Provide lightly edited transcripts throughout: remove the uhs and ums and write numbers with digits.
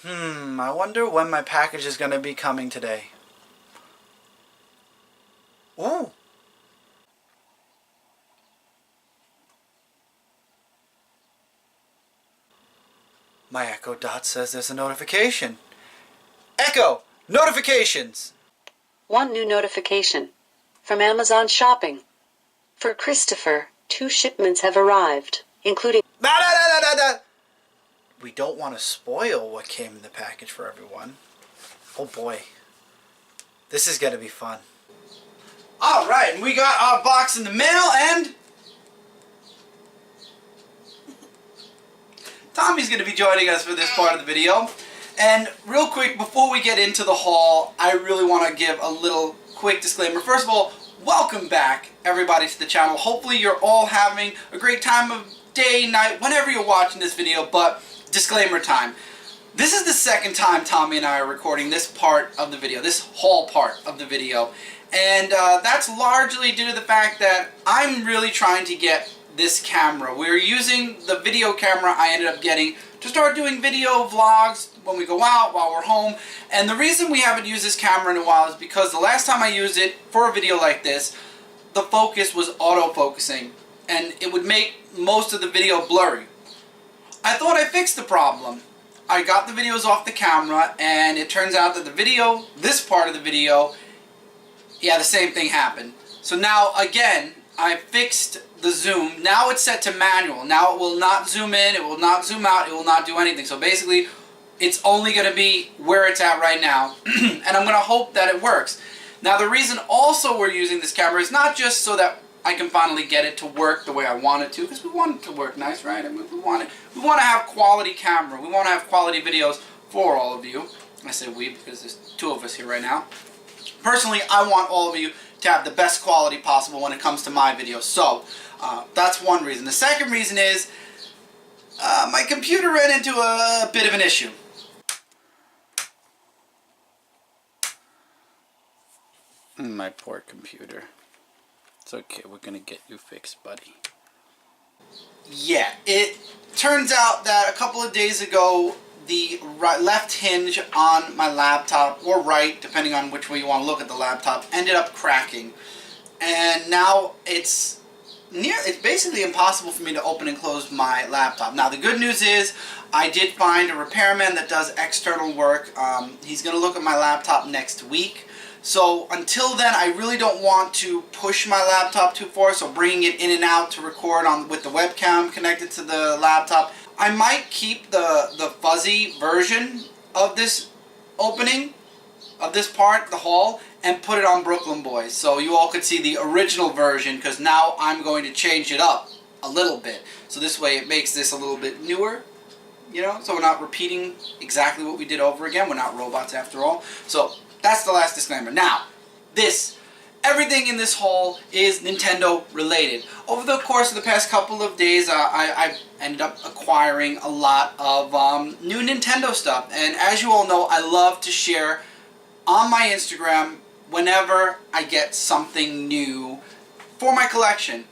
I wonder when my package is going to be coming today. Ooh. My Echo Dot says there's a notification. Echo! Notifications! One new notification. From Amazon Shopping. For Christopher, 2 shipments have arrived, including... We don't want to spoil what came in the package for everyone. Oh boy. This is going to be fun. Alright, and we got our box in the mail, and... Tommy's going to be joining us for this part of the video. And real quick, before we get into the haul, I really want to give a little quick disclaimer. First of all, welcome back, everybody, to the channel. Hopefully you're all having a great time of day, night, whenever you're watching this video, but disclaimer time. This is the second time Tommy and I are recording this part of the video, this haul part of the video. And that's largely due to the fact that I'm really trying to get this camera. We're using the video camera I ended up getting to start doing video vlogs when we go out, while we're home. And the reason we haven't used this camera in a while is because the last time I used it for a video like this, the focus was auto-focusing and it would make most of the video blurry. I thought I fixed the problem. I got the videos off the camera and it turns out that the video, this part of the video, yeah, the same thing happened. So now again, I fixed the zoom. Now it's set to manual. Now it will not zoom in, it will not zoom out, it will not do anything. So basically, it's only going to be where it's at right now. And I'm going to hope that it works. Now the reason also we're using this camera is not just so that I can finally get it to work the way I want it to, because we want it to work nice, right? I mean, we want to have quality camera. We want to have quality videos for all of you. I say we because there's 2 of us here right now. Personally, I want all of you to have the best quality possible when it comes to my videos. So, that's one reason. The second reason is my computer ran into a bit of an issue. My poor computer. It's okay, we're gonna get you fixed, buddy. Yeah, it turns out that a couple of days ago, the left hinge on my laptop, or right, depending on which way you want to look at the laptop, ended up cracking. And now it's basically impossible for me to open and close my laptop. Now the good news is, I did find a repairman that does external work. He's going to look at my laptop next week. So until then, I really don't want to push my laptop too far, so bringing it in and out to record with the webcam connected to the laptop. I might keep the fuzzy version of this opening, of this part, the haul, and put it on Brooklyn Boys, so you all could see the original version, because now I'm going to change it up a little bit. So this way it makes this a little bit newer, you know, so we're not repeating exactly what we did over again. We're not robots after all. So that's the last disclaimer. Now, everything in this haul is Nintendo related. Over the course of the past couple of days, I've ended up acquiring a lot of new Nintendo stuff. And as you all know, I love to share on my Instagram whenever I get something new for my collection.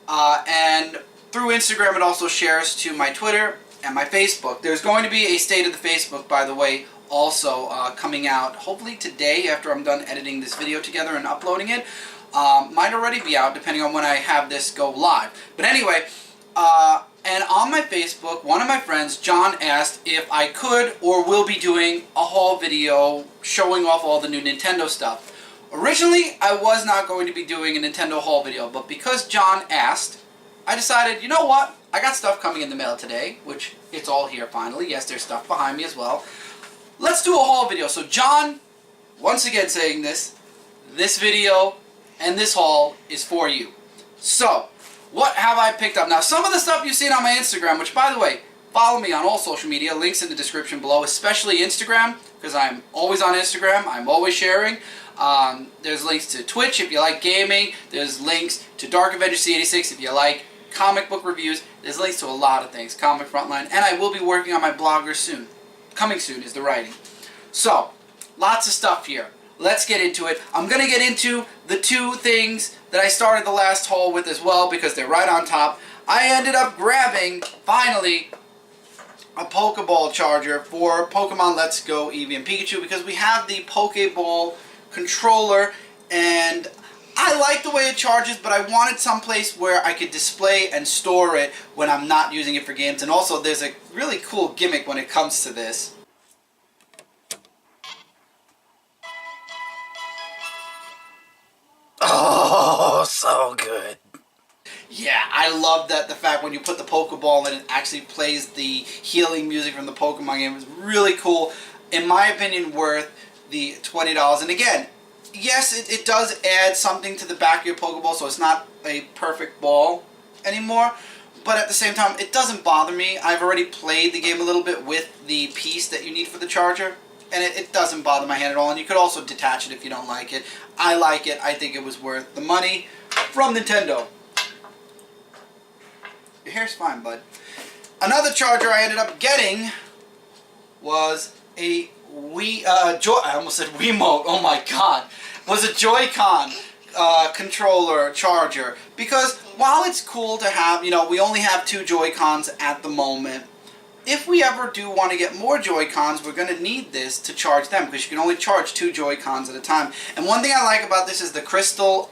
And through Instagram, it also shares to my Twitter and my Facebook. There's going to be a State of the Facebook, by the way, also coming out hopefully today after I'm done editing this video together and uploading it. Might already be out depending on when I have this go live. But anyway, and on my Facebook, one of my friends, John, asked if I could or will be doing a haul video showing off all the new Nintendo stuff. Originally, I was not going to be doing a Nintendo haul video, but because John asked, I decided, you know what? I got stuff coming in the mail today, which it's all here finally. Yes, there's stuff behind me as well. Let's do a haul video. So John, once again saying this video and this haul is for you. So, what have I picked up? Now, some of the stuff you've seen on my Instagram, which, by the way, follow me on all social media, links in the description below, especially Instagram, because I'm always on Instagram, I'm always sharing. There's links to Twitch if you like gaming, there's links to Dark Avenger C86 if you like comic book reviews, there's links to a lot of things, Comic Frontline, and I will be working on my blogger soon. Coming soon is the writing. So, lots of stuff here. Let's get into it. I'm going to get into the 2 things that I started the last haul with as well because they're right on top. I ended up grabbing, finally, a Pokeball charger for Pokemon Let's Go Eevee and Pikachu because we have the Pokeball controller, and I like the way it charges, but I wanted someplace where I could display and store it when I'm not using it for games. And also there's a really cool gimmick when it comes to this. Oh, so good. Yeah, I love that the fact when you put the Pokeball in, it actually plays the healing music from the Pokemon game. It was really cool. In my opinion, worth the $20. And again, yes, it does add something to the back of your Pokeball, so it's not a perfect ball anymore. But at the same time, it doesn't bother me. I've already played the game a little bit with the piece that you need for the charger, and it doesn't bother my hand at all. And you could also detach it if you don't like it. I like it. I think it was worth the money from Nintendo. Your hair's fine, bud. Another charger I ended up getting was a I almost said Wiimote. Oh my god. Was a Joy-Con controller charger. Because while it's cool to have, you know, we only have 2 Joy-Cons at the moment. If we ever do want to get more Joy-Cons, we're going to need this to charge them, because you can only charge 2 Joy-Cons at a time. And one thing I like about this is the crystal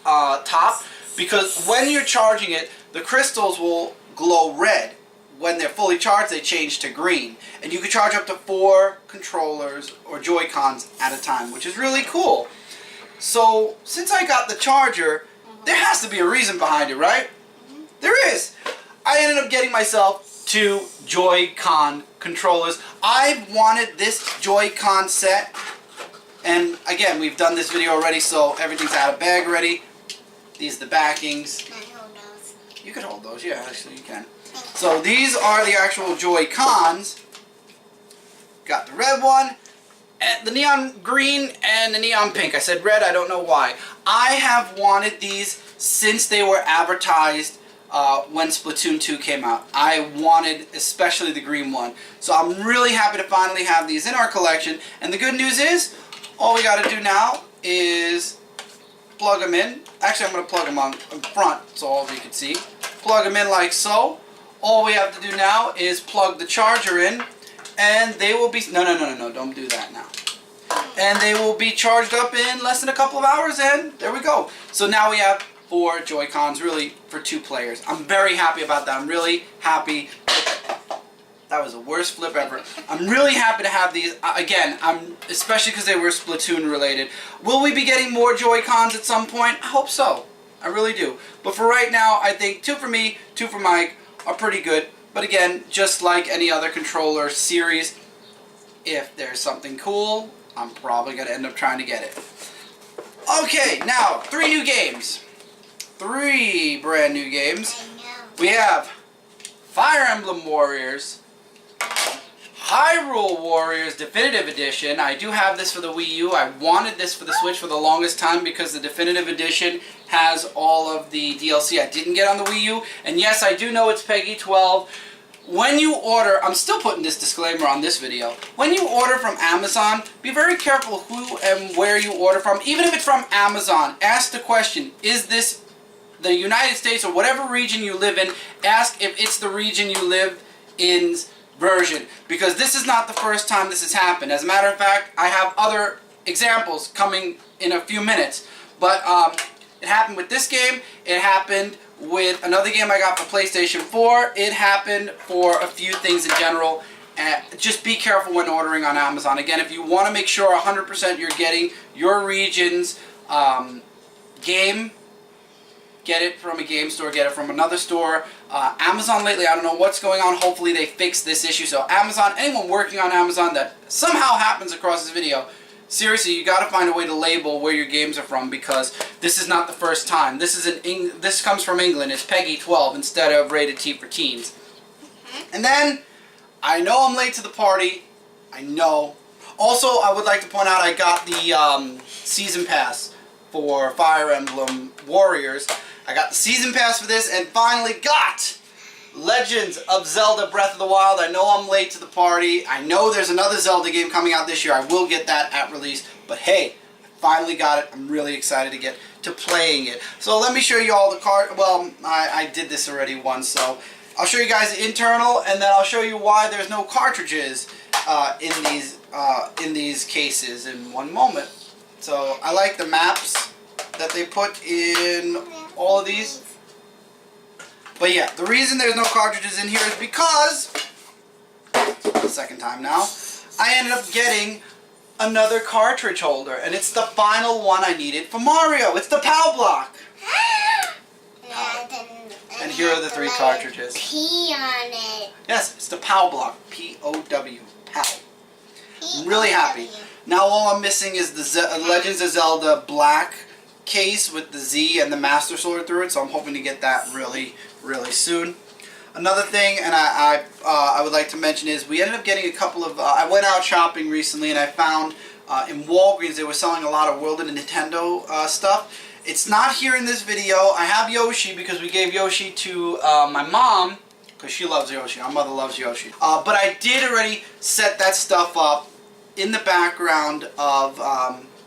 top, because when you're charging it, the crystals will glow red. When they're fully charged, they change to green. And you can charge up to 4 controllers or Joy-Cons at a time, which is really cool. So, since I got the charger, there has to be a reason behind it, right? There is. I ended up getting myself 2 Joy-Con controllers. I wanted this Joy-Con set, and again, we've done this video already, so everything's out of bag already. These are the backings. Can I hold those? You could hold those, yeah, actually you can. So these are the actual Joy-Cons. Got the red one, and the neon green, and the neon pink. I said red, I don't know why. I have wanted these since they were advertised when Splatoon 2 came out. I wanted especially the green one. So I'm really happy to finally have these in our collection. And the good news is, all we got to do now is plug them in. Actually, I'm going to plug them on in front so all of you can see. Plug them in like so. All we have to do now is plug the charger in, and they will be... No, don't do that now. And they will be charged up in less than a couple of hours, and there we go. So now we have 4 Joy-Cons, really, for 2 players. I'm very happy about that. I'm really happy. That was the worst flip ever. I'm really happy to have these. Again, especially because they were Splatoon related. Will we be getting more Joy-Cons at some point? I hope so. I really do. But for right now, I think 2 for me, 2 for Mike are pretty good. But again, just like any other controller series, if there's something cool, I'm probably going to end up trying to get it. Okay, now, 3 new games. 3 brand new games. We have Fire Emblem Warriors, Hyrule Warriors Definitive Edition. I do have this for the Wii U. I wanted this for the Switch for the longest time because the Definitive Edition has all of the DLC I didn't get on the Wii U. And yes, I do know it's PEGI 12. When you order, I'm still putting this disclaimer on this video. When you order from Amazon, be very careful who and where you order from. Even if it's from Amazon, ask the question, is this the United States or whatever region you live in? Ask if it's the region you live in's version, because this is not the first time this has happened. As a matter of fact, I have other examples coming in a few minutes. But it happened with this game. It happened with another game I got for PlayStation 4. It happened for a few things in general. Just be careful when ordering on Amazon. Again, if you want to make sure 100% you're getting your region's game, get it from a game store, get it from another store. Amazon lately, I don't know what's going on. Hopefully they fix this issue. So Amazon, anyone working on Amazon that somehow happens across this video, seriously, you got to find a way to label where your games are from, because this is not the first time. This comes from England. It's PEGI 12 instead of rated T for teens. And then, I know I'm late to the party. I know. Also, I would like to point out I got the Season Pass for Fire Emblem Warriors. I got the Season Pass for this, and finally got Legends of Zelda Breath of the Wild. I know I'm late to the party. I know there's another Zelda game coming out this year. I will get that at release. But hey, I finally got it. I'm really excited to get to playing it. So let me show you all the card. Well, I did this already once. So I'll show you guys the internal, and then I'll show you why there's no cartridges in these cases in one moment. So I like the maps that they put in all of these. But yeah, the reason there's no cartridges in here is because, the second time now, I ended up getting another cartridge holder, and it's the final one I needed for Mario. It's the PAL block. And here are the 3 cartridges. P on it. Yes, it's the POW block. P-O-W. POW. I'm really happy. Now all I'm missing is the Legends of Zelda black case with the Z and the Master Sword through it, so I'm hoping to get that really, really soon. Another thing, and I would like to mention, is we ended up getting a couple of... I went out shopping recently, and I found in Walgreens they were selling a lot of World of Nintendo stuff. It's not here in this video. I have Yoshi because we gave Yoshi to my mom, because she loves Yoshi. Our mother loves Yoshi. But I did already set that stuff up in the background of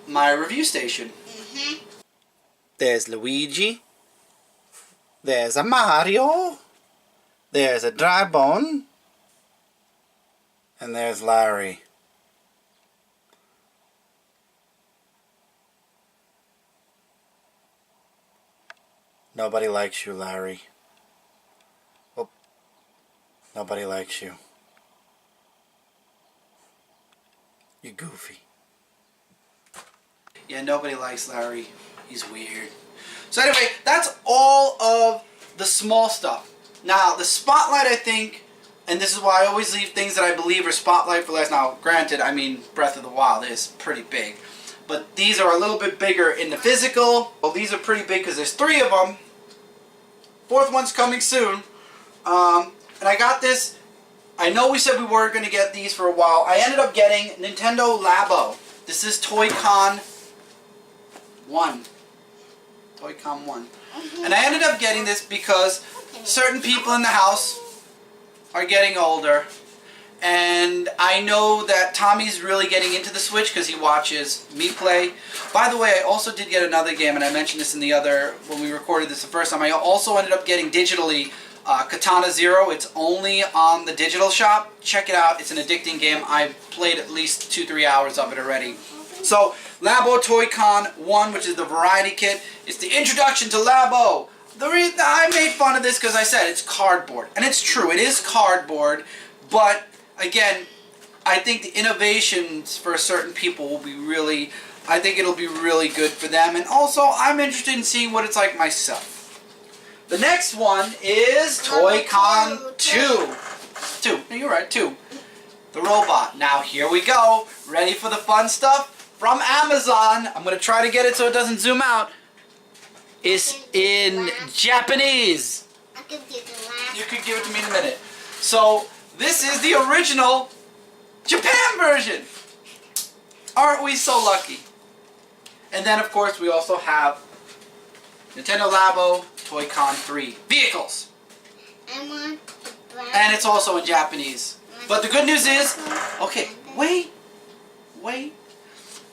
my review station. There's Luigi. There's a Mario. There's a Dry Bone. And there's Larry. Nobody likes you, Larry. Oh, nobody likes you. You're goofy. Yeah, nobody likes Larry. He's weird. So anyway, that's all of the small stuff. Now, the spotlight, I think, and this is why I always leave things that I believe are spotlight for last. Now, granted, I mean, Breath of the Wild is pretty big. But these are a little bit bigger in the physical. Well, these are pretty big because there's 3 of them. 4th one's coming soon. And I got this. I know we said we weren't going to get these for a while. I ended up getting Nintendo Labo. This is Toy-Con 1. Toy-Con 1. And I ended up getting this because certain people in the house are getting older. And I know that Tommy's really getting into the Switch because he watches me play. By the way, I also did get another game, and I mentioned this in the other, when we recorded this the first time. I also ended up getting digitally Katana Zero. It's only on the digital shop. Check it out. It's an addicting game. I've played at least 2-3 hours of it already. So, Labo Toy-Con 1, which is the variety kit. It's the introduction to Labo. The reason I made fun of this because I said it's cardboard. And it's true, it is cardboard, but again, I think the innovations for certain people will be really, I think it'll be really good for them. And also, I'm interested in seeing what it's like myself. The next one is Toy-Con 2. 2. No, you're right, 2. The robot. Now, here we go. Ready for the fun stuff? From Amazon. I'm going to try to get it so it doesn't zoom out. It's in Japanese. I could give the last. You could give it to me in a minute. So, this is the original Japan version. Aren't we so lucky? And then, of course, we also have Nintendo Labo Toy-Con 3 vehicles. I want the black. And it's also in Japanese. But the good news is, okay, wait.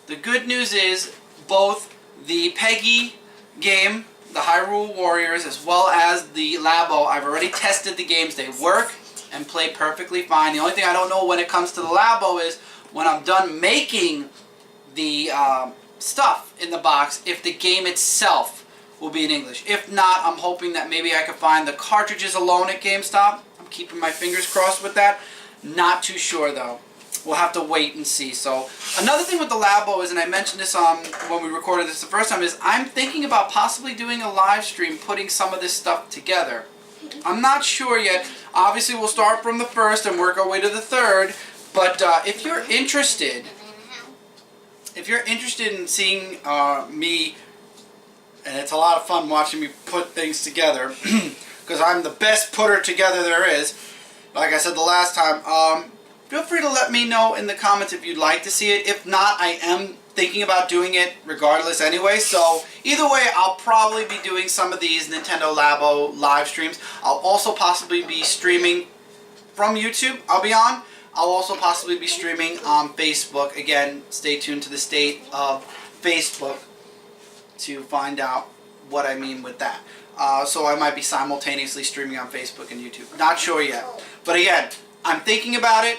The good news is both the Peggy game, the Hyrule Warriors, as well as the Labo, I've already tested the games. They work and play perfectly fine. The only thing I don't know when it comes to the Labo is when I'm done making the stuff in the box, if the game itself will be in English. If not, I'm hoping that maybe I can find the cartridges alone at GameStop. I'm keeping my fingers crossed with that. Not too sure though. We'll have to wait and see. So another thing with the Labo is, and I mentioned this when we recorded this the first time, is I'm thinking about possibly doing a live stream putting some of this stuff together. I'm not sure yet. Obviously we'll start from the first and work our way to the third, but if you're interested in seeing me, and it's a lot of fun watching me put things together because I'm the best putter together there is, like I said the last time, feel free to let me know in the comments if you'd like to see it. If not, I am thinking about doing it regardless anyway. So either way, I'll probably be doing some of these Nintendo Labo live streams. I'll also possibly be streaming from YouTube. I'll also possibly be streaming on Facebook. Again, stay tuned to the state of Facebook to find out what I mean with that. So I might be simultaneously streaming on Facebook and YouTube. Not sure yet. But again, I'm thinking about it.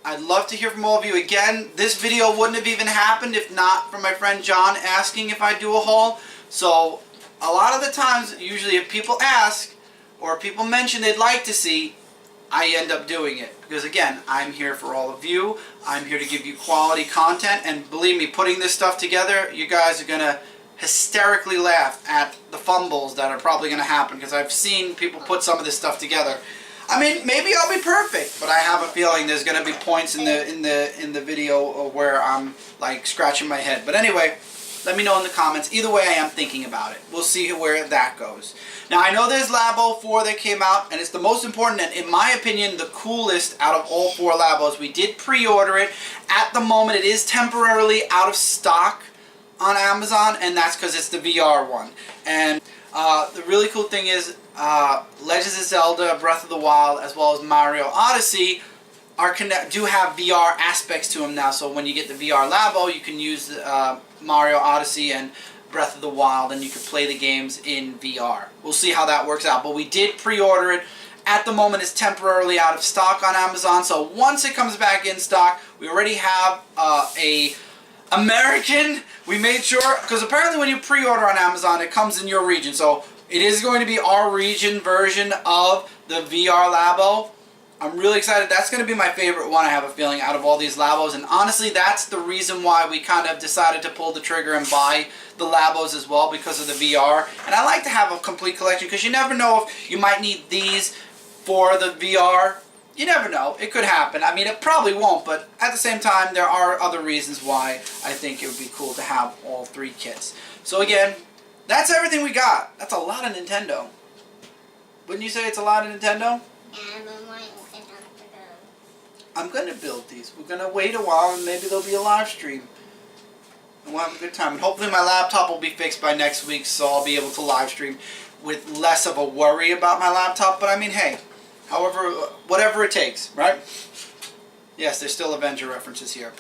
I'd love to hear from all of you. Again, this video wouldn't have even happened if not for my friend John asking if I do a haul. So a lot of the times, usually if people ask or people mention they'd like to see, I end up doing it. Because again, I'm here for all of you. I'm here to give you quality content. And believe me, putting this stuff together, you guys are going to hysterically laugh at the fumbles that are probably going to happen. Because I've seen people put some of this stuff together. I mean, maybe I'll be perfect, but I have a feeling there's going to be points in the video where I'm like scratching my head. But anyway, let me know in the comments. Either way, I am thinking about it. We'll see where that goes. Now, I know there's Labo 4 that came out, and it's the most important and, in my opinion, the coolest out of all 4 Labos. We did pre-order it. At the moment, it is temporarily out of stock on Amazon, and that's because it's the VR one. And the really cool thing is, Legends of Zelda, Breath of the Wild, as well as Mario Odyssey do have VR aspects to them now. So when you get the VR Labo, you can use Mario Odyssey and Breath of the Wild, and you can play the games in VR. We'll see how that works out. But we did pre-order it. At the moment, it's temporarily out of stock on Amazon. So once it comes back in stock, we already have a American. We made sure, because apparently when you pre-order on Amazon, it comes in your region. So it is going to be our region version of the VR Labo. I'm really excited. That's going to be my favorite one, I have a feeling, out of all these Labos. And honestly, that's the reason why we kind of decided to pull the trigger and buy the Labos as well, because of the VR. And I like to have a complete collection, because you never know if you might need these for the VR. You never know. It could happen. I mean, it probably won't, but at the same time, there are other reasons why I think it would be cool to have all 3 kits. So again, that's everything we got. That's a lot of Nintendo. Wouldn't you say it's a lot of Nintendo? I'm going to build these. We're going to wait a while and maybe there'll be a live stream. And we'll have a good time. And hopefully my laptop will be fixed by next week, so I'll be able to live stream with less of a worry about my laptop. But I mean, hey, whatever it takes, right? Yes, there's still Avenger references here.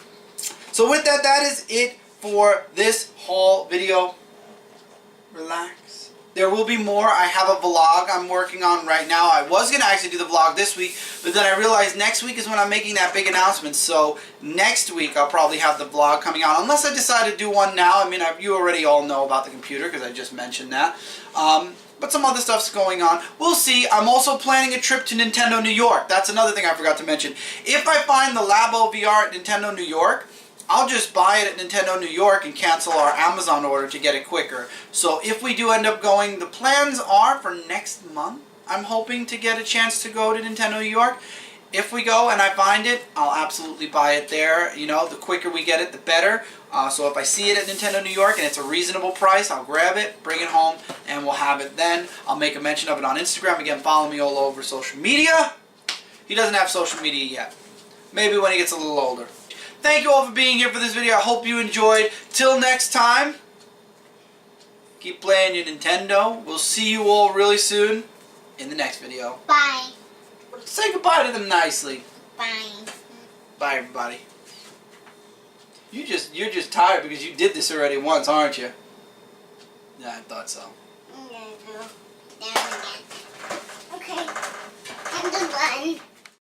So with that, that is it for this haul video. Relax. There will be more. I have a vlog I'm working on right now. I was going to actually do the vlog this week, but then I realized next week is when I'm making that big announcement. So next week I'll probably have the vlog coming out, unless I decide to do one now. I mean, you already all know about the computer because I just mentioned that. But some other stuff's going on. We'll see. I'm also planning a trip to Nintendo New York. That's another thing I forgot to mention. If I find the Labo VR at Nintendo New York, I'll just buy it at Nintendo New York and cancel our Amazon order to get it quicker. So if we do end up going, the plans are for next month. I'm hoping to get a chance to go to Nintendo New York. If we go and I find it, I'll absolutely buy it there. You know, the quicker we get it, the better. So if I see it at Nintendo New York and it's a reasonable price, I'll grab it, bring it home, and we'll have it then. I'll make a mention of it on Instagram. Again, follow me all over social media. He doesn't have social media yet. Maybe when he gets a little older. Thank you all for being here for this video. I hope you enjoyed. Till next time, keep playing your Nintendo. We'll see you all really soon in the next video. Bye. Say goodbye to them nicely. Bye. Bye, everybody. You're just tired because you did this already once, aren't you? Yeah, I thought so. I'm gonna go down again. Okay. I'm the one.